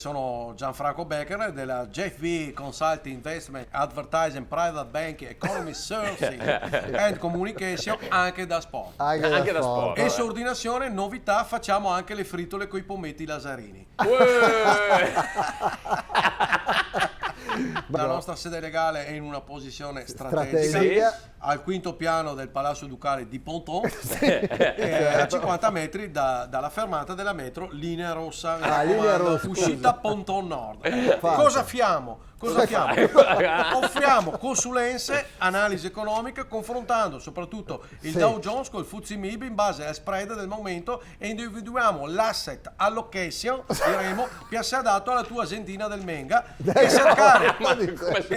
Sono Gianfranco Becker della JFB Consulting Investment Advertising Private Banking Economy Servicing and Communication anche da sport. Anche da sport. Esordinazione, novità, facciamo anche le fritole coi pometti lasarini. La nostra sede legale è in una posizione strategica, al quinto piano del Palazzo Ducale di Ponton, a 50 metri dalla fermata della metro Linea Rossa, uscita Ponton Nord. Cosa fiamo? Offriamo consulenze, analisi economiche, confrontando soprattutto il Dow Jones con il FTSE MIB in base al spread del momento e individuiamo l'asset allocation, diremo, che sia adatto alla tua aziendina del Menga e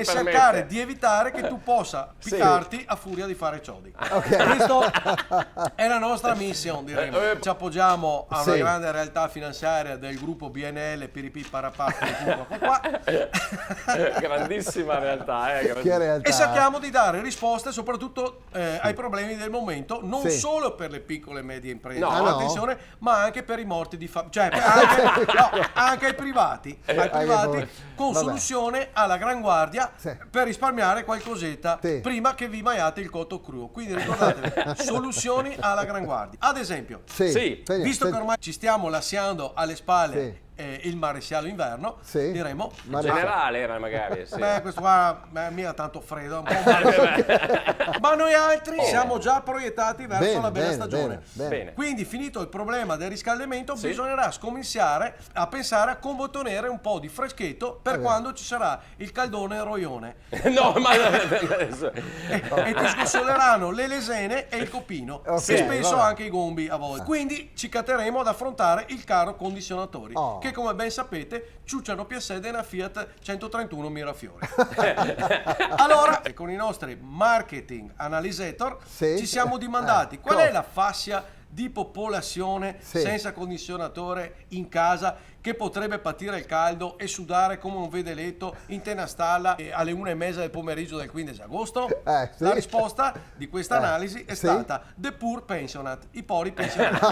cercare di evitare che tu possa piccarti a furia di fare ciodi. Questa è la nostra mission, diremo. Ci appoggiamo a una grande realtà finanziaria del gruppo BNL, PRP, Parapazzo, grandissima realtà, e cerchiamo di dare risposte soprattutto ai problemi del momento, non solo per le piccole e medie imprese, attenzione, ma anche per i morti di fame, cioè anche ai privati, con soluzione alla gran guardia per risparmiare qualcosetta prima che vi maiate il cotto crudo. Quindi ricordatevi, soluzioni alla gran guardia. Ad esempio, visto che ormai ci stiamo lasciando alle spalle il maresciallo inverno, diremo generale era magari questo qua mica tanto freddo, un po' ma noi altri siamo già proiettati verso la bella stagione. Quindi, finito il problema del riscaldamento, bisognerà scominciare a pensare a combottonare un po' di freschetto per quando ci sarà il caldone roione. E ti sconsoleranno le lesene e il copino e spesso anche i gombi a volte. Quindi ci catteremo ad affrontare il caro condizionatori, che come ben sapete ciucciano Piassede una Fiat 131 Mirafiori. Allora, con i nostri marketing analysator ci siamo dimandati qual è la fascia di popolazione senza condizionatore in casa che potrebbe patire il caldo e sudare come un vedeletto in tenastalla alle 1:30 del pomeriggio del 15 agosto? La risposta di questa analisi è stata The Poor Pensionat, i poveri pensionati.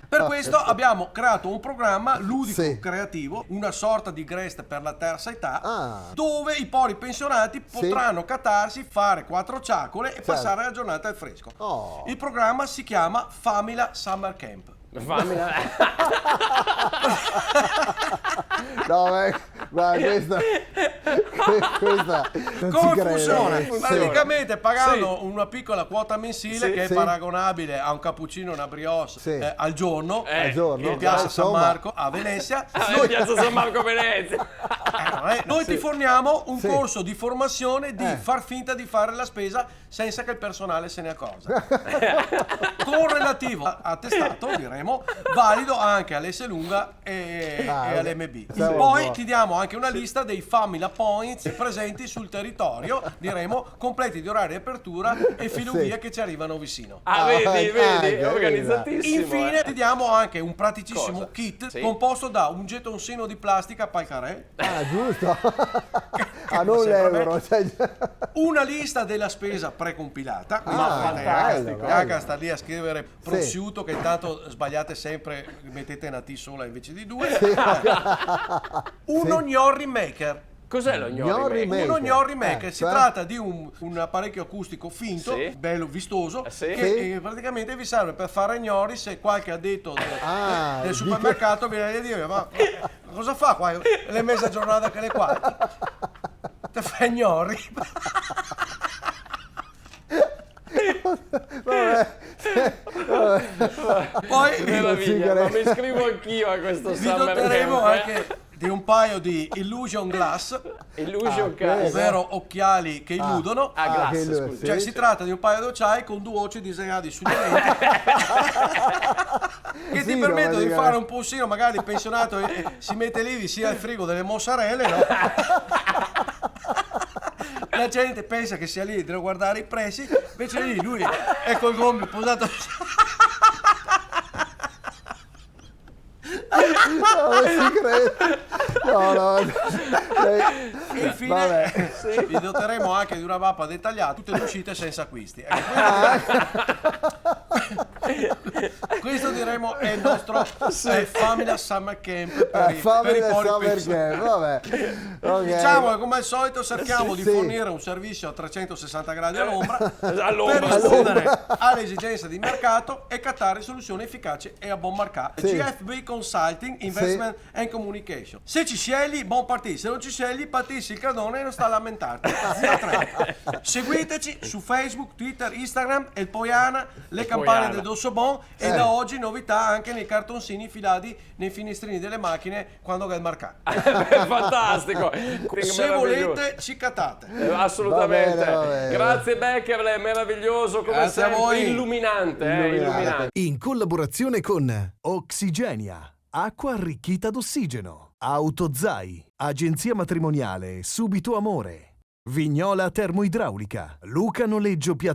Per questo abbiamo creato un programma ludico creativo, una sorta di Grest per la terza età, dove i poveri pensionati potranno catarsi, fare 4 ciacole e passare la giornata al fresco. Il programma si chiama Famila Summer Camp. No, guarda, questa come funziona? Praticamente pagando una piccola quota mensile che è paragonabile a un cappuccino e una brioche al giorno, in piazza San Marco a Venezia. Piazza San Marco a Venezia. Noi ti forniamo un corso di formazione di far finta di fare la spesa senza che il personale se ne accorga, con relativo attestato, diremo, valido anche all'Esselunga e all'MB. Poi ti diamo anche una lista dei Famila Points presenti sul territorio, diremo, completi di orari di apertura e filovie che ci arrivano vicino. Vedi, organizzatissimo. Infine ti diamo anche un praticissimo kit composto da un gettonsino di plastica Palcarè, giusto, a non l'euro, una lista della spesa precompilata, anche sta lì a scrivere prosciutto che intanto sbagliate sempre, mettete una T sola invece di 2, uno Gnorri Maker. Cos'è lo Gnorri Maker? Uno Gnorri Maker si tratta di un apparecchio acustico finto, bello vistoso, che praticamente vi serve per fare gnori se qualche addetto del supermercato viene a dire ma cosa fa qua? Le mezza giornata che le qua? Te fai gnori? Poi meraviglia, mi iscrivo anch'io a questo vi Summer doteremo Camp, anche di un paio di Illusion Glass, ovvero occhiali che illudono. Scusi. Cioè si tratta di un paio di occhiali con 2 voci disegnati sugli lenti che ti permettono di fare un pulsino, magari il pensionato si mette lì vicino al frigo delle mozzarelle, no? La gente pensa che sia lì, deve guardare i prezzi, invece lì lui è col gomito posato. Infine vi doteremo anche di una mappa dettagliata, tutte le uscite senza acquisti. Questo diremo è il nostro Family Summer Camp per i polipi. Vabbè. Okay. Diciamo che come al solito cerchiamo di fornire un servizio a 360 gradi all'ombra per rispondere alle esigenze di mercato e cattare soluzioni efficaci e a buon mercato. GFB Consulting, Investment and Communication. Se ci scegli, buon partì. Se non ci scegli, patissi il cardone e non sta a lamentarti. Seguiteci su Facebook, Twitter, Instagram, El Poiana, le campane del Dossobon e da oggi novità anche nei cartoncini filati nei finestrini delle macchine quando va il mercato. Fantastico. Se volete ci cattate. Assolutamente. Va bene. Grazie Beckerle, meraviglioso come Grazie sempre, a voi. illuminante. In collaborazione con Oxigenia, acqua arricchita d'ossigeno, Autozai, agenzia matrimoniale Subito Amore, Vignola Termoidraulica, Luca Noleggio Piazzale.